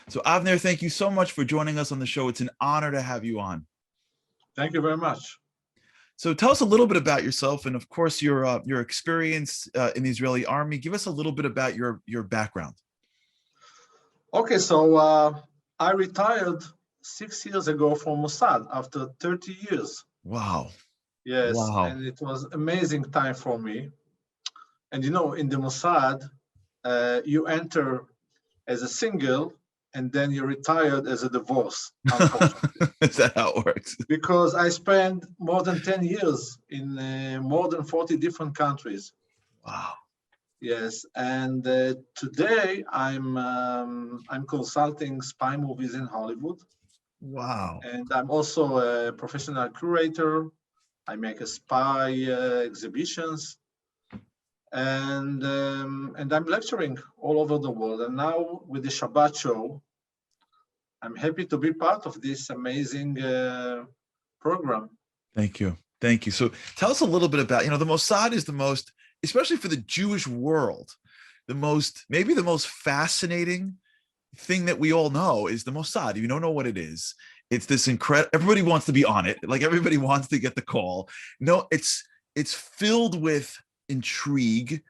So Avner, thank you so much for joining us on the show. It's an honor to have you on. Thank you very much. So tell us a little bit about yourself, and of course your experience in the Israeli army. Give us a little bit about your background. Okay, so I retired 6 years ago from Mossad after 30 years. Wow. Yes, Wow. and it was amazing time for me. And you know, in the Mossad, you enter as a single, and then you're retired as a divorce, unfortunately. Is that how it works? Because I spent more than 10 years in more than 40 different countries. Wow. Yes, and today I'm consulting spy movies in Hollywood, Wow. and I'm also a professional curator. I make a spy exhibitions, and I'm lecturing all over the world. And now with the Shabbat show, I'm happy to be part of this amazing program. Thank you. Thank you. So tell us a little bit about, the Mossad is the most, especially for the Jewish world, maybe the most fascinating thing that we all know is the Mossad. If you don't know what it is, it's this incredible, everybody wants to be on it. Like everybody wants to get the call. No, it's filled with intrigue.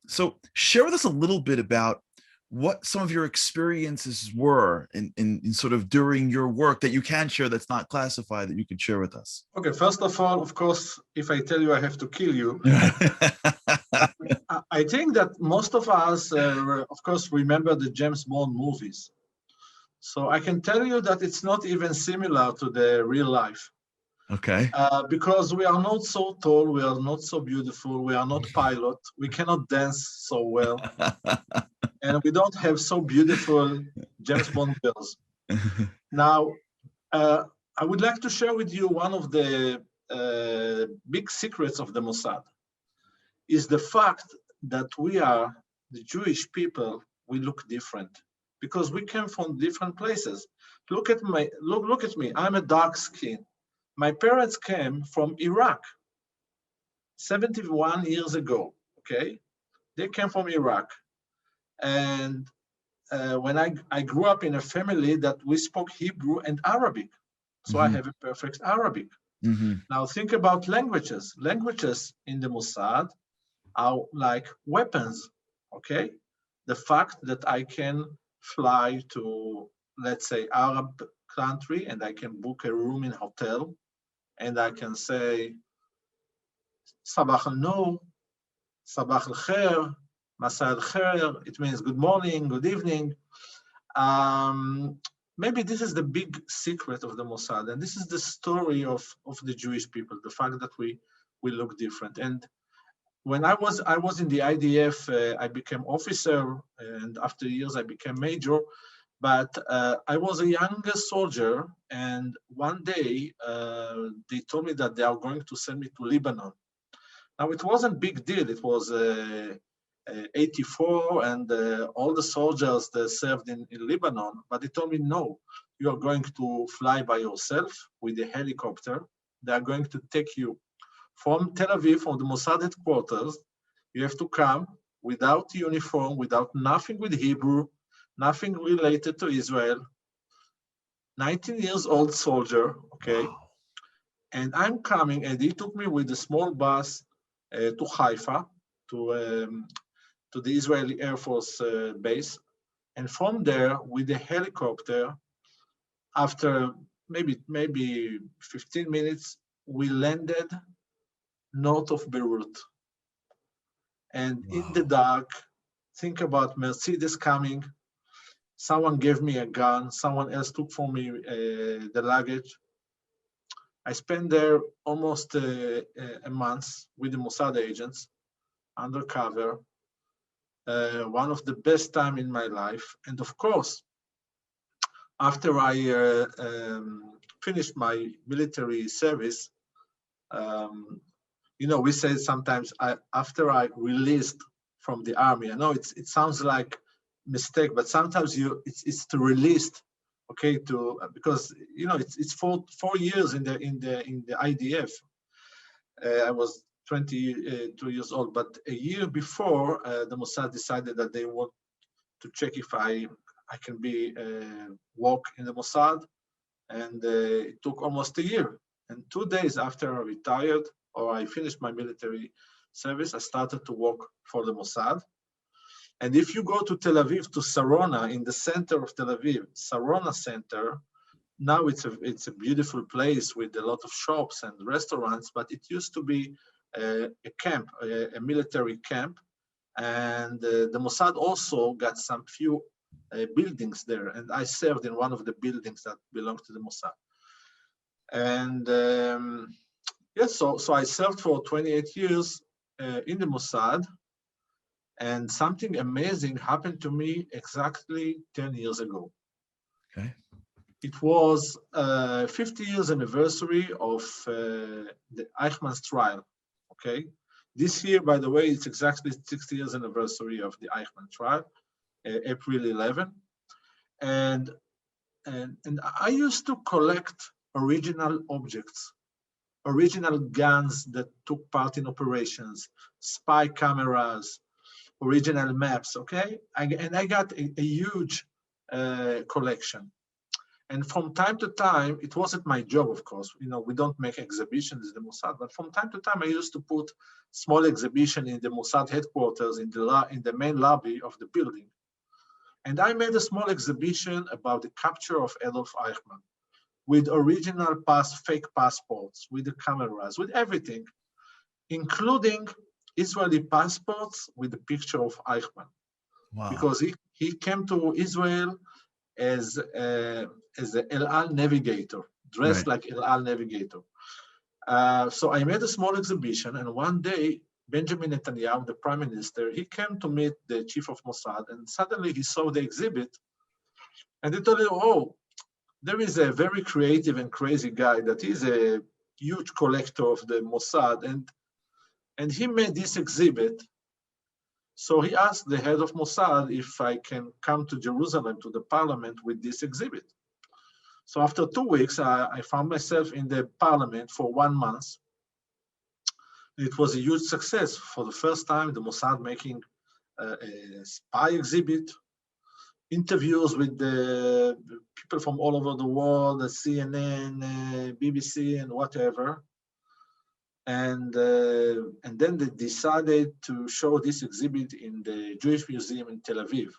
So share with us a little bit about what some of your experiences were in sort of during your work that you can share that's not classified that you could share with us. Okay, first of all, of course, if I tell you I have to kill you, I think that most of us, of course, remember the James Bond movies. So I can tell you that it's not even similar to the real life. Okay. Because we are not so tall, we are not so beautiful, we are not pilot, we cannot dance so well, and we don't have so beautiful James Bond girls. Now, I would like to share with you one of the big secrets of the Mossad is the fact that we are the Jewish people. We look different because we came from different places. Look at me. I'm a dark skin. My parents came from Iraq 71 years ago. Okay, they came from Iraq, and when I grew up in a family that we spoke Hebrew and Arabic, so I have a perfect Arabic. Now think about languages. Languages in the Mossad are like weapons, okay? The fact that I can fly to, let's say, Arab country and I can book a room in hotel and I can say, Sabah al-Noor, Sabah al-Khair, Masa al-Khair, it means good morning, good evening. Maybe this is the big secret of the Mossad, and this is the story of the Jewish people, the fact that we look different. And when I was in the IDF, I became officer, and after years I became major. But I was a young soldier, and one day they told me that they are going to send me to Lebanon. Now it wasn't a big deal. It was 84, and all the soldiers that served in Lebanon. But they told me, no, you are going to fly by yourself with a helicopter. They are going to take you from Tel Aviv, from the Mossad headquarters. You have to come without uniform, without nothing with Hebrew, nothing related to Israel. 19 years old soldier, okay? Wow. And I'm coming, and he took me with a small bus to Haifa, to the Israeli Air Force base. And from there, with the helicopter, after maybe 15 minutes, we landed north of Beirut. And in the dark, think about Mercedes coming. Someone gave me a gun. Someone else took from me the luggage. I spent there almost a month with the Mossad agents, undercover. One of the best time in my life. And of course, after I finished my military service, we say sometimes after I released from the army. I know it sounds like mistake, but sometimes it's to release, okay, because it's 4 years in the IDF. I was 22 years old, but a year before, the Mossad decided that they want to check if I I can be work in the Mossad, and it took almost a year. And 2 days after I retired, or I finished my military service, I started to work for the Mossad. And if you go to Tel Aviv, to Sarona, in the center of Tel Aviv, Sarona Center, now it's a beautiful place with a lot of shops and restaurants, but it used to be a camp, a military camp. And the Mossad also got some few buildings there, and I served in one of the buildings that belonged to the Mossad. And yes, so I served for 28 years in the Mossad, and something amazing happened to me exactly 10 years ago. Okay. It was 50 years anniversary of the Eichmann's trial. Okay, this year, by the way, it's exactly 60 years anniversary of the Eichmann trial, April 11. And I used to collect original objects, original guns that took part in operations, spy cameras, original maps. Okay, and I got a huge collection. And from time to time, it wasn't my job, of course. You know, we don't make exhibitions in the Mossad, but from time to time, I used to put small exhibition in the Mossad headquarters in the main lobby of the building. And I made a small exhibition about the capture of Adolf Eichmann with original fake passports, with the cameras, with everything, including Israeli passports with the picture of Eichmann. Wow. Because he came to Israel as the El Al navigator, dressed like El Al navigator. So I made a small exhibition, and one day, Benjamin Netanyahu, the prime minister, he came to meet the chief of Mossad, and suddenly he saw the exhibit, and he told him, oh, there is a very creative and crazy guy that is a huge collector of the Mossad, and he made this exhibit. So he asked the head of Mossad if I can come to Jerusalem, to the parliament, with this exhibit. So after 2 weeks, I found myself in the parliament for 1 month. It was a huge success. For the first time, the Mossad making a spy exhibit, interviews with the people from all over the world, the CNN, BBC, and whatever. And then they decided to show this exhibit in the Jewish Museum in Tel Aviv,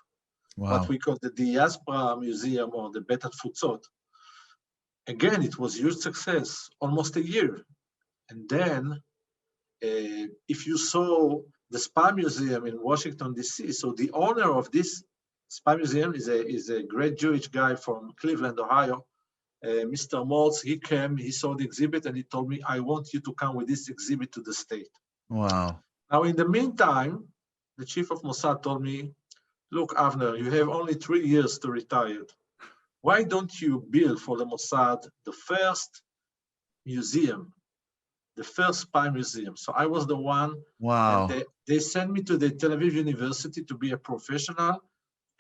what we call the Diaspora Museum or the Bet Hatfutzot. Again, it was huge success, almost a year. And then, if you saw the Spy Museum in Washington, D.C., so the owner of this Spy Museum is a great Jewish guy from Cleveland, Ohio, Mr. Maltz. He came, he saw the exhibit, and he told me, I want you to come with this exhibit to the state. Wow. Now, in the meantime, the chief of Mossad told me, look, Avner, you have only 3 years to retire. Why don't you build for the Mossad the first museum, the first spy museum? So I was the one. Wow. And they sent me to the Tel Aviv University to be a professional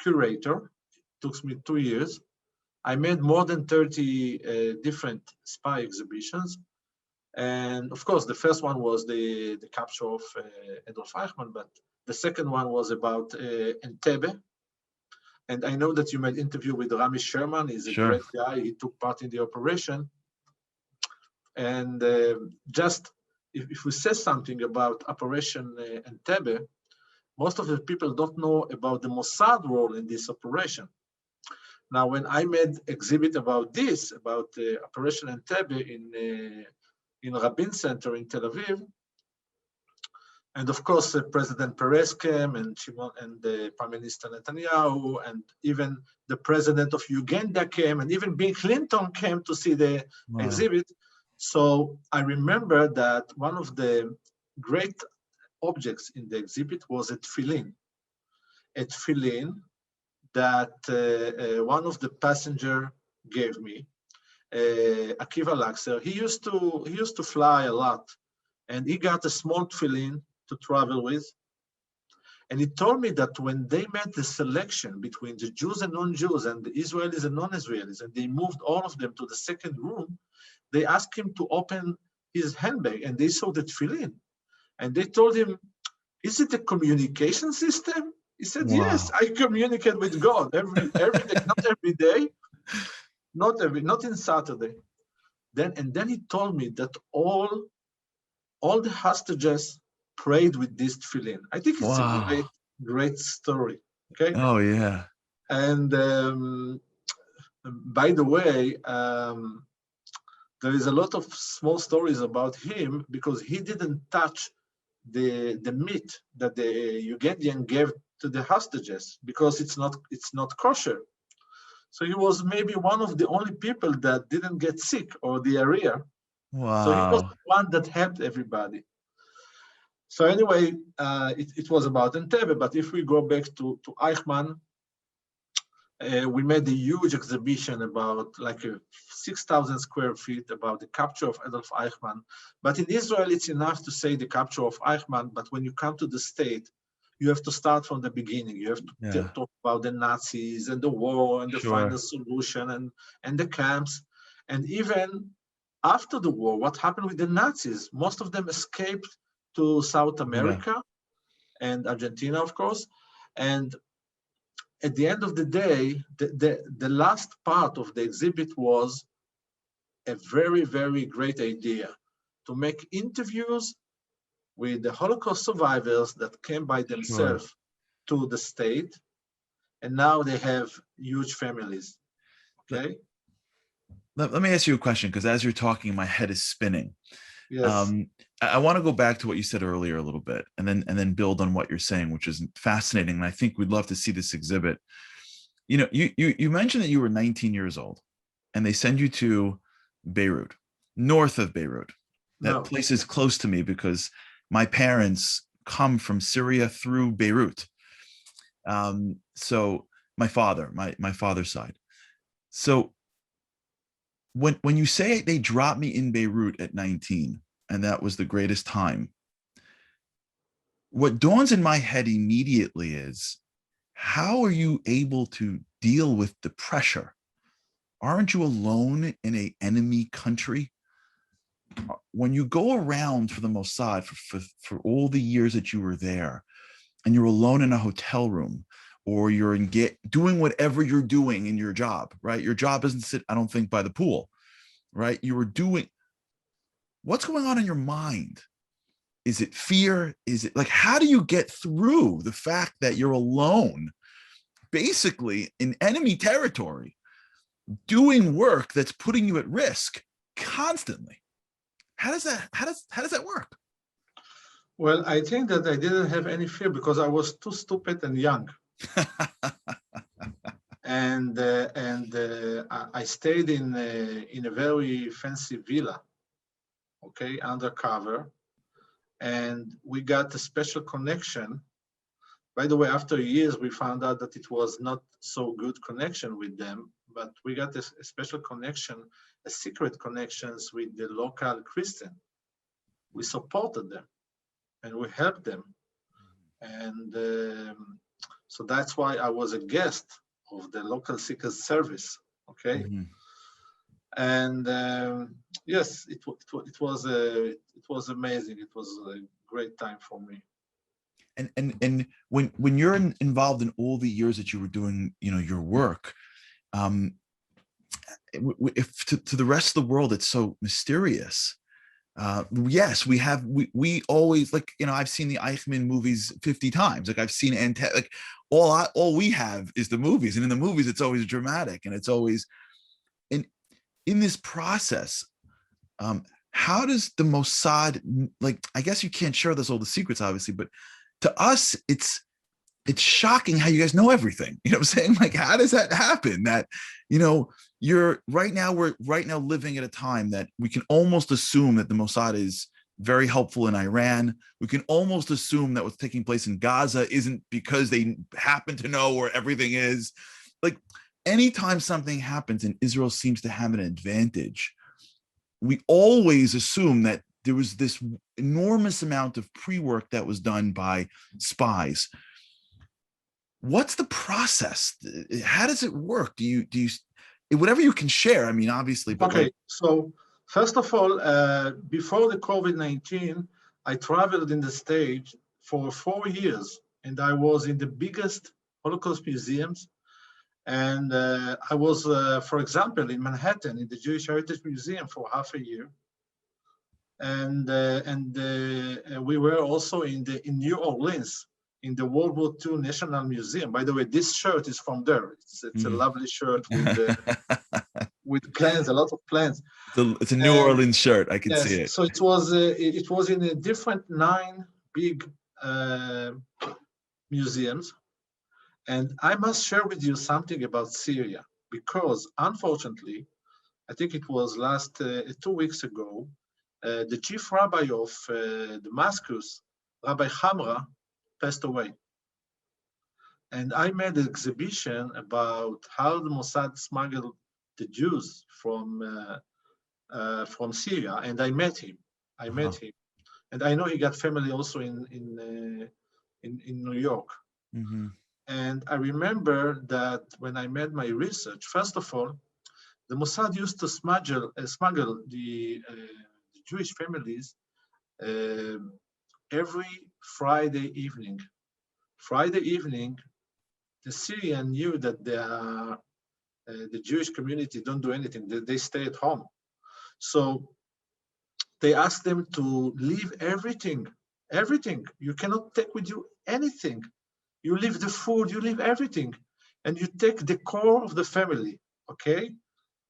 curator. It took me 2 years. I made more than 30 different spy exhibitions. And of course, the first one was the capture of Adolf Eichmann, but the second one was about Entebbe. And I know that you made interview with Rami Sherman. He's a great guy. He took part in the operation. And just if we say something about Operation Entebbe, most of the people don't know about the Mossad role in this operation. Now, when I made exhibit about this, about Operation Entebbe in Rabin Center in Tel Aviv, and of course, President Perez came, and the Prime Minister Netanyahu, and even the President of Uganda came, and even Bill Clinton came to see the exhibit. So I remember that one of the great objects in the exhibit was a tefillin. A tefillin that one of the passenger gave me, Akiva Laxer. He used to fly a lot, and he got a small tefillin to travel with. And he told me that when they made the selection between the Jews and non-Jews and the Israelis and non-Israelis, and they moved all of them to the second room, they asked him to open his handbag, and they saw the tefillin. And they told him, is it a communication system? He said, yes, Wow. I communicate with God every day, not every day, not in Saturday. Then he told me that all the hostages prayed with this tefillin. I think it's a Wow. great story. Okay, Oh yeah. and by the way, there is a lot of small stories about him because he didn't touch the meat that the Ugandien gave to the hostages because it's not kosher. So he was maybe one of the only people that didn't get sick or diarrhea. So he was Wow. the one that helped everybody. So anyway, it was about Entebbe. But if we go back to Eichmann, we made a huge exhibition about like 6,000 square feet about the capture of Adolf Eichmann. But in Israel, it's enough to say the capture of Eichmann. But when you come to the state, you have to start from the beginning. You have to Yeah. talk about the Nazis and the war and the final Sure. solution and the camps. And even after the war, what happened with the Nazis? Most of them escaped to South Yeah. America and Argentina, of course. And at the end of the day, the last part of the exhibit was a very, very great idea to make interviews with the Holocaust survivors that came by Sure. themselves to the state, and now they have huge families. Let, Okay? let me ask you a question because as you're talking, my head is spinning. Yes. I want to go back to what you said earlier a little bit and then build on what you're saying, which is fascinating. And I think we'd love to see this exhibit. You know, you mentioned that you were 19 years old and they send you to Beirut, north of Beirut. That No. place is close to me because my parents come from Syria through Beirut. So my father's side. So when you say they dropped me in Beirut at 19, and that was the greatest time, what dawns in my head immediately is, how are you able to deal with the pressure? Aren't you alone in a enemy country? When you go around for the Mossad for all the years that you were there, and you're alone in a hotel room, or you're doing whatever you're doing in your job, right? Your job doesn't sit, I don't think, by the pool, right? You were doing, what's going on in your mind? Is it fear? Is it like, how do you get through the fact that you're alone, basically in enemy territory, doing work that's putting you at risk constantly? How does that work? Well, I think that I didn't have any fear because I was too stupid and young. And I stayed in a very fancy villa, okay, undercover, and we got a special connection. By the way, after years, we found out that it was not so good connection with them, but we got a special connection, a secret connections with the local Christian. We supported them and we helped them, and so that's why I was a guest of the local Secret Service. Okay, Mhm. and yes, it was amazing. It was a great time for me. And when you're involved in all the years that you were doing, your work, um, if to the rest of the world it's so mysterious. Yes, we always, like, I've seen the Eichmann movies 50 times. Like, I've seen Entebbe. Like, all we have is the movies, and in the movies it's always dramatic, and it's always in this process. um how does the Mossad, like, I guess you can't share this all the secrets, obviously, but to us it's shocking how you guys know everything. You know what I'm saying? Like, how does that happen? That, we're right now living at a time that we can almost assume that the Mossad is very helpful in Iran. We can almost assume that what's taking place in Gaza isn't because they happen to know where everything is. Like, anytime something happens and Israel seems to have an advantage, we always assume that there was this enormous amount of pre-work that was done by spies. What's the process? How does it work? Do you whatever you can share? I mean, obviously, but Okay, like, so first of all, before the COVID-19, I traveled in the stage for 4 years and I was in the biggest Holocaust museums. And I was, for example, in Manhattan in the Jewish Heritage Museum for half a year. And we were also in New Orleans in the World War II National Museum. By the way, this shirt is from there. It's a lovely shirt with plants, a lot of plants. It's a New Orleans shirt. I can see it. So it was in a different 9 big museums. And I must share with you something about Syria, because unfortunately, I think it was 2 weeks ago, the chief rabbi of Damascus, Rabbi Hamra, passed away. And I made an exhibition about how the Mossad smuggled the Jews from Syria, and I met him. And I know he got family also in New York. Mm-hmm. And I remember that when I made my research, first of all, the Mossad used to smuggle the Jewish families every Friday evening. Friday evening, the Syrian knew that the Jewish community don't do anything. They stay at home. So they asked them to leave everything. Everything. You cannot take with you anything. You leave the food, you leave everything. And you take the core of the family, okay?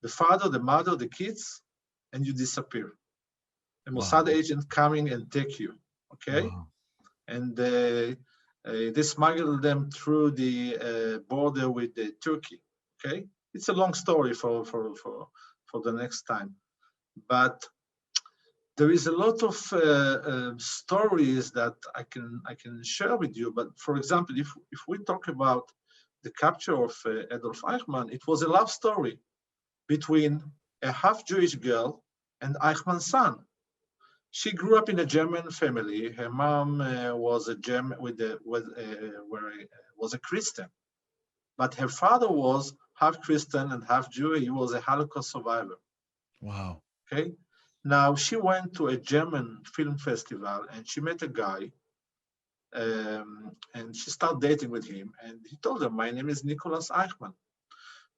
The father, the mother, the kids, and you disappear. A Mossad agent coming and take you, okay? Wow. And they smuggle them through the border with Turkey, okay? It's a long story for the next time. But there is a lot of stories that I can share with you. But for example, if we talk about the capture of Adolf Eichmann, it was a love story between a half-Jewish girl and Eichmann's son. She grew up in a German family. Her mom was a German was a Christian, but her father was half Christian and half Jew. He was a Holocaust survivor. Wow. Okay. Now she went to a German film festival and she met a guy, and she started dating with him. And he told her, "My name is Nicholas Eichmann."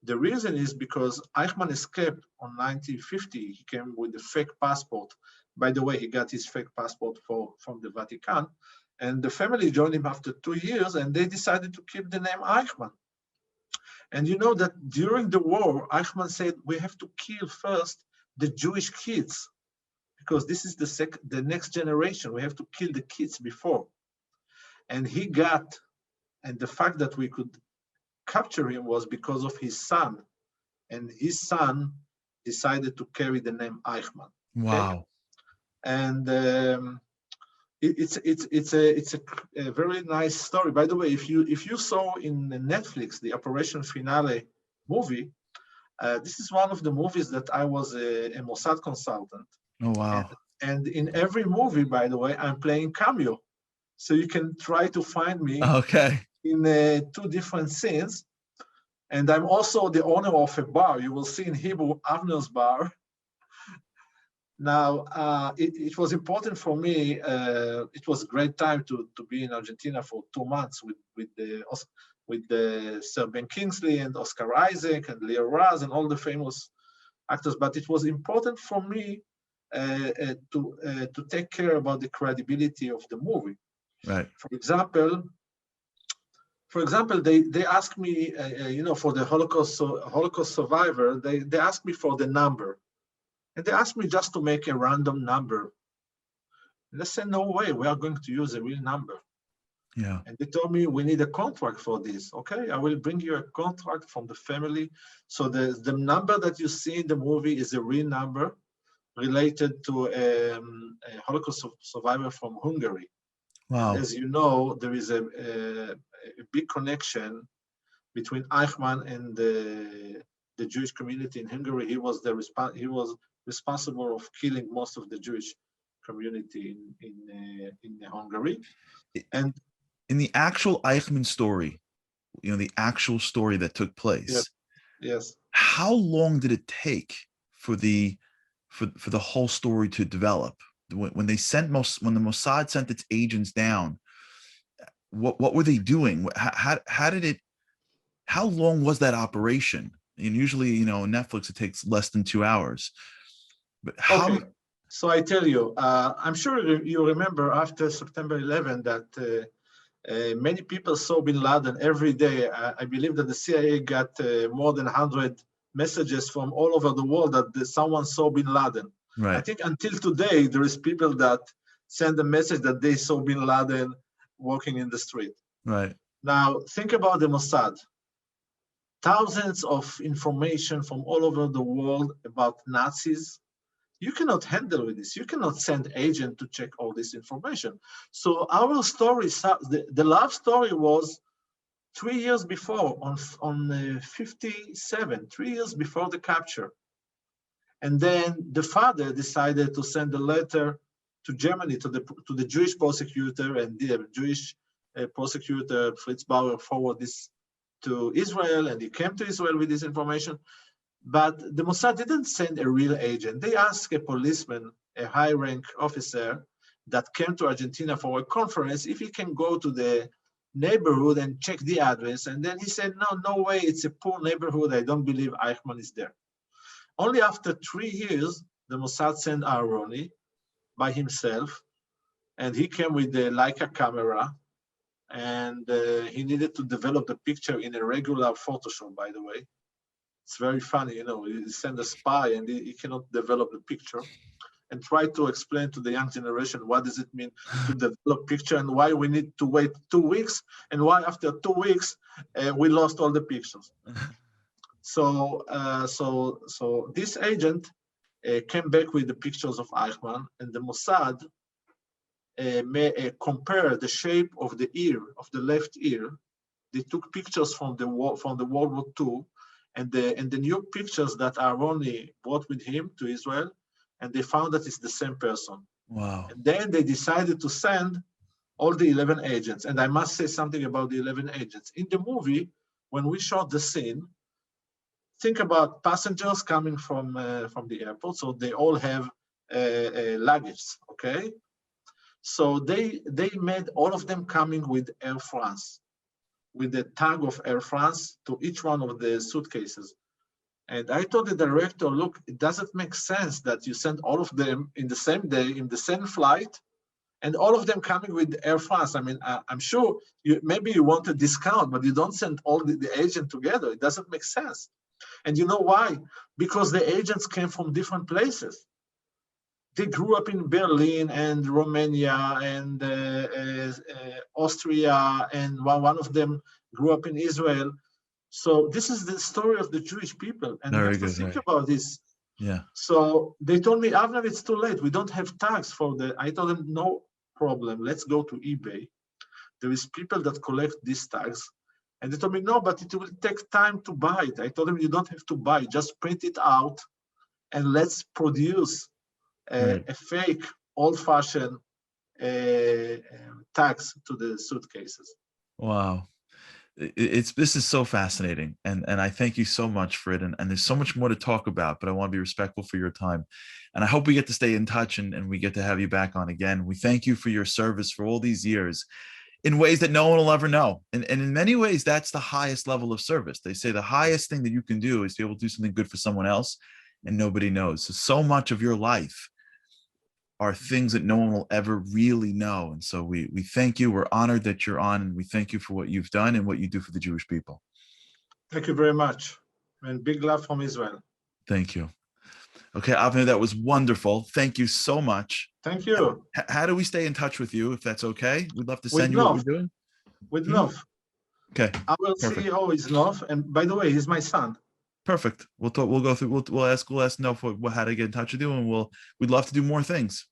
The reason is because Eichmann escaped on 1950. He came with a fake passport. By the way, he got his fake passport from the Vatican. And the family joined him after 2 years, and they decided to keep the name Eichmann. And you know that during the war, Eichmann said, we have to kill first the Jewish kids, because this is the next generation. We have to kill the kids before. And the fact that we could capture him was because of his son, and his son decided to carry the name Eichmann. Okay? Wow. And it's a very nice story. By the way, if you saw in Netflix the Operation Finale movie, this is one of the movies that I was a Mossad consultant. Oh wow. And in every movie, by the way, I'm playing cameo, so you can try to find me. Okay. In 2 different scenes. And I'm also the owner of a bar. You will see in Hebrew, Avner's Bar. Now, it was important for me. It was a great time to be in Argentina for 2 months with the Sir Ben Kingsley and Oscar Isaac and Leo Raz and all the famous actors. But it was important for me to take care about the credibility of the movie. Right. For example, they asked me, for the Holocaust survivor, they asked me for the number. And they asked me just to make a random number. And I said, no way, we are going to use a real number. Yeah. And they told me, we need a contract for this. Okay, I will bring you a contract from the family. So the number that you see in the movie is a real number related to a Holocaust survivor from Hungary. Wow. And as you know, there is a big connection between Eichmann and the Jewish community in Hungary. He was responsible of killing most of the Jewish community in Hungary. And in the actual Eichmann story, the actual story that took place. Yes. How long did it take for the whole story to develop? When the Mossad sent its agents down, what were they doing? How did it? How long was that operation? And usually, Netflix, it takes less than 2 hours. But how? Okay, so I tell you, I'm sure you remember after September 11 that many people saw bin Laden every day. I believe that the CIA got more than 100 messages from all over the world that someone saw bin Laden. I Right, think until today, there is people that send a message that they saw bin Laden walking in the street. right, Now, think about the Mossad. Thousands of information from all over the world about Nazis. You cannot handle with this. You cannot send agent to check all this information. So our story, the love story was 3 years before, on 57, 3 years before the capture. And then the father decided to send a letter to Germany, to the Jewish prosecutor, and the Jewish prosecutor, Fritz Bauer, forwarded this to Israel, and he came to Israel with this information. But the Mossad didn't send a real agent. They asked a policeman, a high-rank officer that came to Argentina for a conference, if he can go to the neighborhood and check the address. And then he said, no, no way, it's a poor neighborhood. I don't believe Eichmann is there. Only after 3 years, the Mossad sent Aharoni by himself, and he came with the Leica camera, and he needed to develop the picture in a regular Photoshop, by the way. It's very funny, you send a spy and he cannot develop the picture, and try to explain to the young generation what does it mean to develop picture and why we need to wait 2 weeks and why after 2 weeks we lost all the pictures. So this agent came back with the pictures of Eichmann, and the Mossad compare the shape of the ear, of the left ear. They took pictures from the World War II, and the new pictures that Aharoni brought with him to Israel, and they found that it's the same person. wow, And then they decided to send all the 11 agents. And I must say something about the 11 agents. In the movie, when we shot the scene, think about passengers coming from the airport, so they all have luggage, okay? So they made all of them coming with Air France, with the tag of Air France to each one of the suitcases. And I told the director, look, it doesn't make sense that you send all of them in the same day, in the same flight, and all of them coming with Air France. I mean, I'm sure maybe you want a discount, but you don't send all the agents together. It doesn't make sense. And you know why? Because the agents came from different places. They grew up in Berlin and Romania and Austria, and one of them grew up in Israel. So this is the story of the Jewish people, and you very have to good, think right? about this. Yeah, So they told me, Avner, it's too late. We don't have tags for the. I told them, no problem. Let's go to eBay. There is people that collect these tags. And they told me, no, but it will take time to buy it. I told them, you don't have to buy, just print it out and let's produce right. a fake, old-fashioned tags to the suitcases. Wow. This is so fascinating, and I thank you so much for it, and there's so much more to talk about, but I want to be respectful for your time, and I hope we get to stay in touch, and we get to have you back on again. We thank you for your service for all these years in ways that no one will ever know, and in many ways that's the highest level of service. They say the highest thing that you can do is to be able to do something good for someone else and nobody knows. So much of your life are things that no one will ever really know. And so we thank you. We're honored that you're on, and we thank you for what you've done and what you do for the Jewish people. Thank you very much. And big love from Israel. Thank you. Okay, Avner, that was wonderful. Thank you so much. Thank you. How do we stay in touch with you, if that's okay? We'd love to With send you what we're Nov. doing. With Hmm? Nov. Okay, Our perfect. CEO is Nov. And by the way, he's my son. Perfect. We'll talk, we'll go through, we'll ask Nov how to get in touch with you, and we'd love to do more things.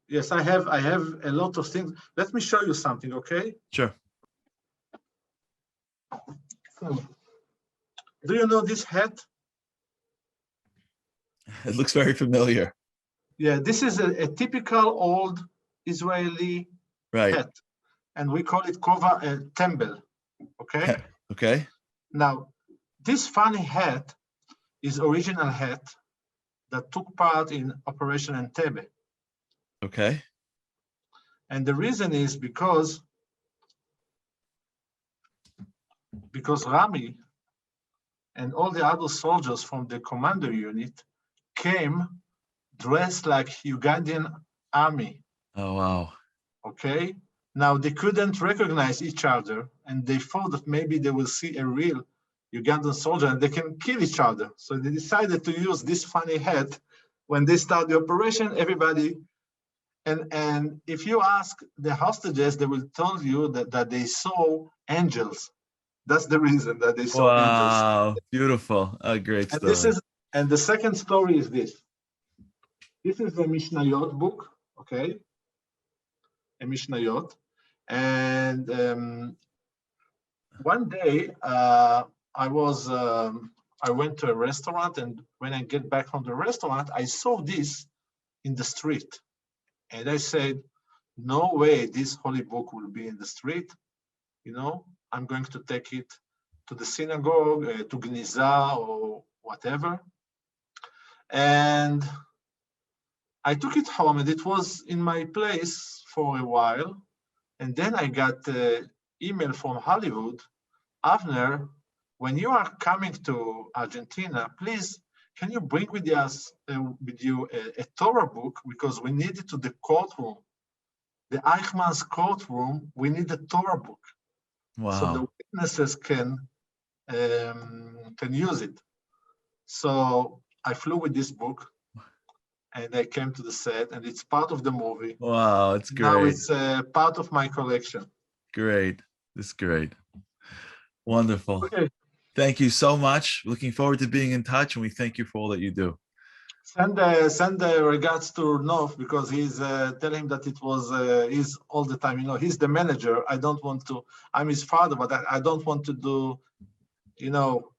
Yes, I have a lot of things. Let me show you something, okay? Sure. Do you know this hat? It looks very familiar. Yeah, this is a typical old Israeli Right. hat, and we call it kova tembel, okay? Okay. Now, this funny hat is original hat that took part in Operation Entebbe. Okay. And the reason is because because Rami and all the other soldiers from the commander unit came dressed like Ugandan army. Oh, wow. Okay. Now they couldn't recognize each other, and they thought that maybe they will see a real Ugandan soldier and they can kill each other. So they decided to use this funny hat when they start the operation. Everybody, and if you ask the hostages, they will tell you that they saw angels. That's the reason that they saw angels. Wow. Beautiful. A great And this story. is, and the second story is this. This is the Mishnayot book, okay? A Mishnayot. And one day I went to a restaurant, and when I get back from the restaurant, I saw this in the street. And I said, no way this holy book will be in the street. You know, I'm going to take it to the synagogue, to Gniza or whatever. And I took it home, and it was in my place for a while. And then I got an email from Hollywood. Avner, when you are coming to Argentina, please, can you bring with you a Torah book? Because we need it to the courtroom. The Eichmann's courtroom, we need a Torah book. Wow. So the witnesses can use it. So I flew with this book, and I came to the set, and it's part of the movie. Wow, it's great. Now it's part of my collection. Great. It's great. Wonderful. Okay. Thank you so much. Looking forward to being in touch, and we thank you for all that you do. Send regards to Nov, because he's tell him that it was he's all the time. You know, he's the manager. I don't want to. I'm his father, but I don't want to do, you know,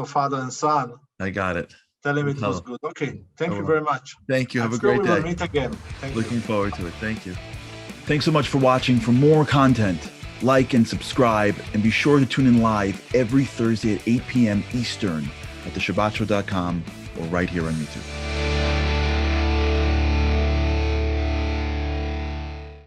father and son. I got it. Tell him it was good. Okay. Thank you very much. Thank you. Have a sure great we day. will meet again. Looking forward to it. Thank you. Thanks so much for watching. For more content, like and subscribe, and be sure to tune in live every Thursday at 8 p.m. Eastern at theshabbatshow.com or right here on YouTube.